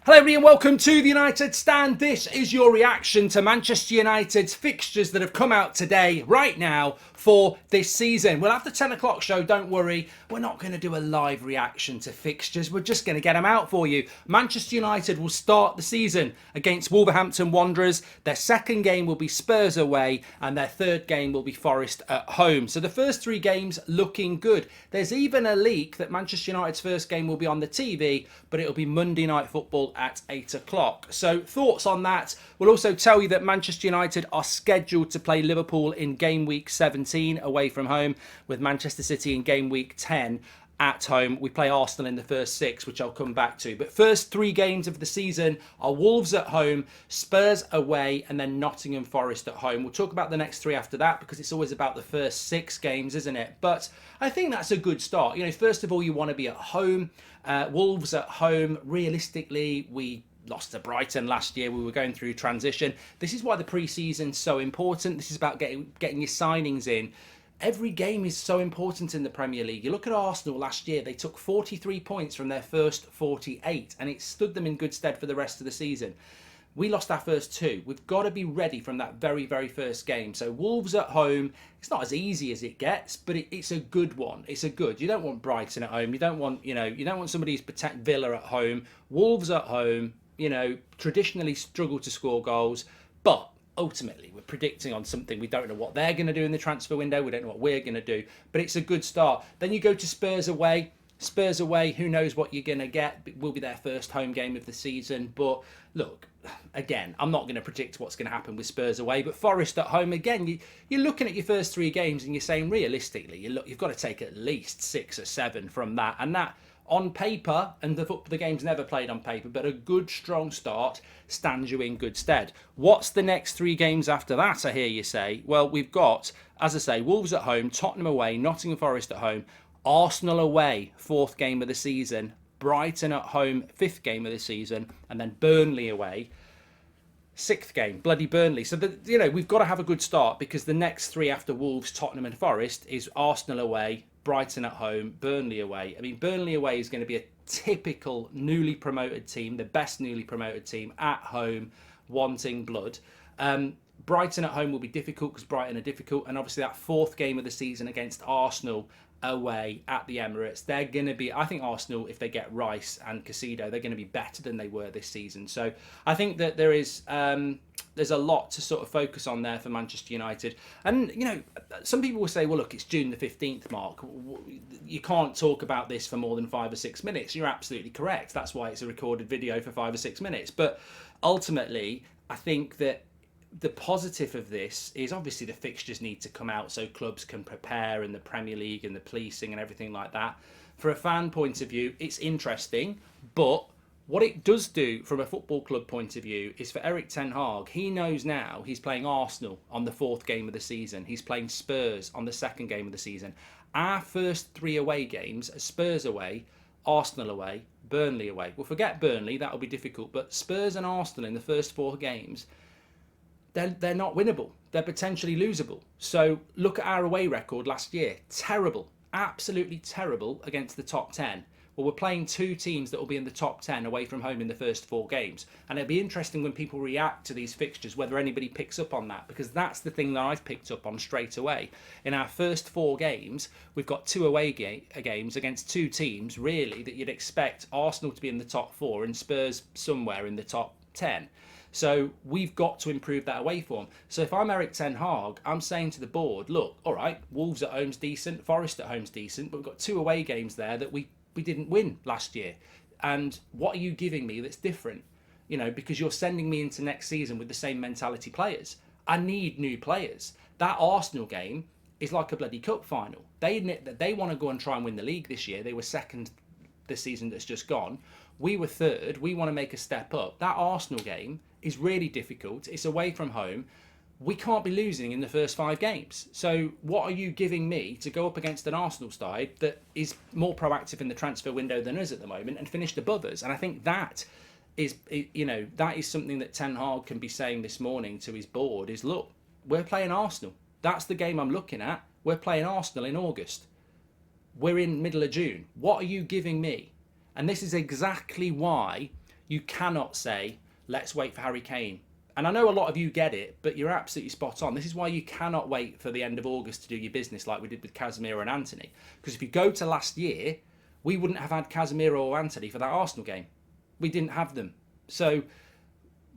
Hello everybody and welcome to the United Stand. This is your reaction to Manchester United's fixtures that have come out today, right now, for this season. We'll have the 10 o'clock show, don't worry. We're not going to do a live reaction to fixtures. We're just going to get them out for you. Manchester United will start the season against Wolverhampton Wanderers. Their second game will be Spurs away and their third game will be Forest at home. So the first three games looking good. There's even a leak that Manchester United's first game will be on the TV, but it'll be Monday Night Football at 8 o'clock. So thoughts on that. We'll also tell you that Manchester United are scheduled to play Liverpool in game week 17 away from home, with Manchester City in game week 10 at home. We play Arsenal in the first six, which I'll come back to. But first three games of the season are Wolves at home, Spurs away, and then Nottingham Forest at home. We'll talk about the next three after that because it's always about the first six games, isn't it? But I think that's a good start. You know, first of all, you want to be at home. Wolves at home, realistically, we lost to Brighton last year. We were going through transition. This is why the pre-season's so important. This is about getting your signings in. Every game is so important in the Premier League. You look at Arsenal last year, they took 43 points from their first 48, and it stood them in good stead for the rest of the season. We lost our first two. We've got to be ready from that very, very first game. So Wolves at home, it's not as easy as it gets, but it's a good one. It's a good. You don't want Brighton at home. You don't want, you don't want somebody who's protect Villa at home. Wolves at home, traditionally struggle to score goals, but ultimately we're predicting on something. We don't know what they're going to do in the transfer window. We don't know what we're going to do, but it's a good start. Then you go to Spurs away. Spurs away, who knows what you're going to get. It will be their first home game of the season. But look, again, I'm not going to predict what's going to happen with Spurs away. But Forest at home, again, you're looking at your first three games and you're saying realistically, you've got to take at least 6 or 7 from that. And that, on paper, and the game's never played on paper, but a good, strong start stands you in good stead. What's the next three games after that, I hear you say? Well, we've got, as I say, Wolves at home, Tottenham away, Nottingham Forest at home, Arsenal away, 4th game of the season, Brighton at home, 5th game of the season, and then Burnley away, 6th game, bloody Burnley. So, we've got to have a good start because the next three after Wolves, Tottenham and Forest is Arsenal away, Brighton at home, Burnley away. I mean, Burnley away is going to be a typical newly promoted team, the best newly promoted team at home, wanting blood. Brighton at home will be difficult because Brighton are difficult. And obviously that 4th game of the season against Arsenal away at the Emirates, they're going to be, I think Arsenal, if they get Rice and Caicedo, they're going to be better than they were this season. So I think that there's a lot to sort of focus on there for Manchester United. And, some people will say, well, look, it's June the 15th, Mark. You can't talk about this for more than 5 or 6 minutes. You're absolutely correct. That's why it's a recorded video for 5 or 6 minutes. But ultimately, I think that the positive of this is obviously the fixtures need to come out so clubs can prepare, and the Premier League and the policing and everything like that. For a fan point of view, it's interesting, but what it does do from a football club point of view is for Erik ten Hag, he knows now he's playing Arsenal on the 4th game of the season. He's playing Spurs on the 2nd game of the season. Our first 3 away games are Spurs away, Arsenal away, Burnley away. Well, forget Burnley, that'll be difficult, but Spurs and Arsenal in the first 4 games, they're not winnable. They're potentially losable. So look at our away record last year. Terrible. Absolutely terrible against the top 10. Well, we're playing 2 teams that will be in the top 10 away from home in the first 4 games. And it'll be interesting when people react to these fixtures, whether anybody picks up on that, because that's the thing that I've picked up on straight away. In our first 4 games, we've got 2 away games against 2 teams, really, that you'd expect Arsenal to be in the top 4 and Spurs somewhere in the top 10. So we've got to improve that away form. So if I'm Erik ten Hag, I'm saying to the board, look, all right, Wolves at home's decent, Forest at home's decent, but we've got 2 away games there that we didn't win last year. And what are you giving me that's different? Because you're sending me into next season with the same mentality players. I need new players. That Arsenal game is like a bloody cup final. They admit that they want to go and try and win the league this year. They were 2nd this season that's just gone. We were 3rd. We want to make a step up. That Arsenal game is really difficult. It's away from home. We can't be losing in the first 5 games. So what are you giving me to go up against an Arsenal side that is more proactive in the transfer window than us at the moment and finished above us? And I think that is something that Ten Hag can be saying this morning to his board is, look, we're playing Arsenal. That's the game I'm looking at. We're playing Arsenal in August. We're in middle of June. What are you giving me? And this is exactly why You cannot say, let's wait for Harry Kane. And I know a lot of you get it, but you're absolutely spot on. This is why you cannot wait for the end of August to do your business like we did with Casemiro and Antony. Because if you go to last year, we wouldn't have had Casemiro or Antony for that Arsenal game. We didn't have them. So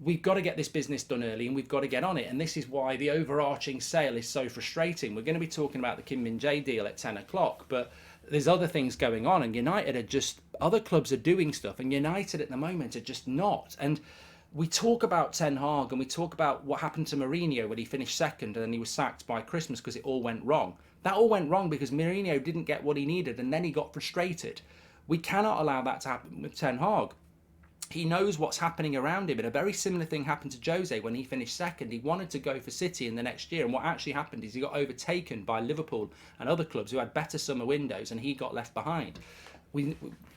we've got to get this business done early and we've got to get on it. And this is why the overarching sale is so frustrating. We're going to be talking about the Kim Min-jae deal at 10 o'clock, but there's other things going on, and United are just, other clubs are doing stuff, and United at the moment are just not. And we talk about Ten Hag and we talk about what happened to Mourinho when he finished second and then he was sacked by Christmas because it all went wrong. That all went wrong because Mourinho didn't get what he needed and then he got frustrated. We cannot allow that to happen with Ten Hag. He knows what's happening around him, and a very similar thing happened to Jose when he finished second. He wanted to go for City in the next year, and what actually happened is he got overtaken by Liverpool and other clubs who had better summer windows, and he got left behind.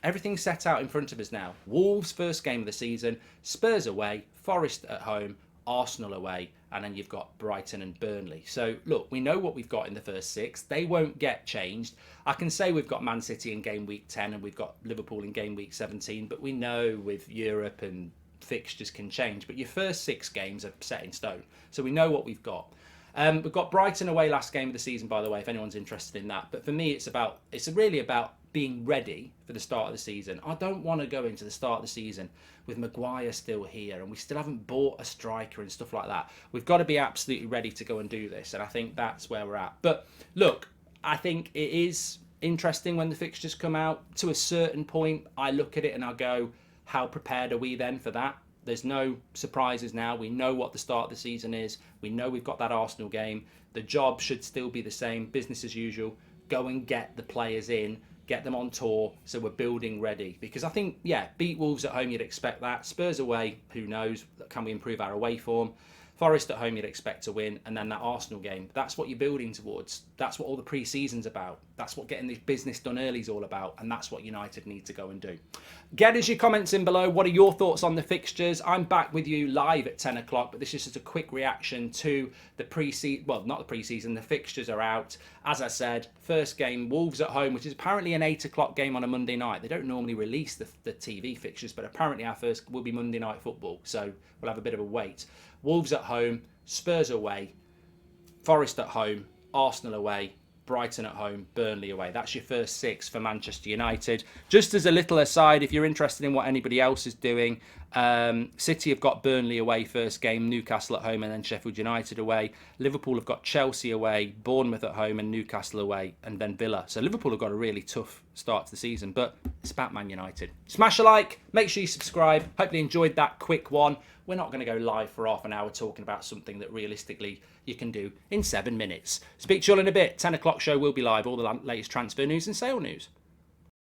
Everything's set out in front of us now. Wolves first game of the season, Spurs away, Forest at home, Arsenal away, and then you've got Brighton and Burnley. So look, we know what we've got in the first six. They won't get changed. I can say we've got Man City in game week 10 and we've got Liverpool in game week 17, but we know with Europe and fixtures can change. But your first 6 games are set in stone. So we know what we've got. We've got Brighton away last game of the season, by the way, if anyone's interested in that. But for me, it's really about being ready for the start of the season. I don't want to go into the start of the season with Maguire still here and we still haven't bought a striker and stuff like that. We've got to be absolutely ready to go and do this, and I think that's where we're at. But look, I think it is interesting when the fixtures come out. To a certain point, I look at it and I go, how prepared are we then for that? There's no surprises now. We know what the start of the season is. We know we've got that Arsenal game. The job should still be the same, business as usual. Go and get the players in, get them on tour, so we're building ready. Because I think, yeah, beat Wolves at home, you'd expect that. Spurs away, who knows? Can we improve our away form? Forest at home, you'd expect to win. And then that Arsenal game, that's what you're building towards. That's what all the pre-season's about. That's what getting this business done early is all about. And that's what United need to go and do. Get us your comments in below. What are your thoughts on the fixtures? I'm back with you live at 10 o'clock, but this is just a quick reaction to the pre-season. Well, not the pre-season. The fixtures are out. As I said, first game, Wolves at home, which is apparently an 8 o'clock game on a Monday night. They don't normally release the TV fixtures, but apparently our first will be Monday night football. So we'll have a bit of a wait. Wolves at home, Spurs away, Forest at home, Arsenal away, Brighton at home, Burnley away. That's your first 6 for Manchester United. Just as a little aside, if you're interested in what anybody else is doing, City have got Burnley away first game, Newcastle at home, and then Sheffield United away. Liverpool have got Chelsea away, Bournemouth at home, and Newcastle away, and then Villa. So Liverpool have got a really tough start to the season, but it's about Man United. Smash a like, make sure you subscribe. Hopefully you enjoyed that quick one. We're not going to go live for half an hour talking about something that realistically you can do in 7 minutes. Speak to you all in a bit. 10 o'clock show will be live. All the latest transfer news and sale news.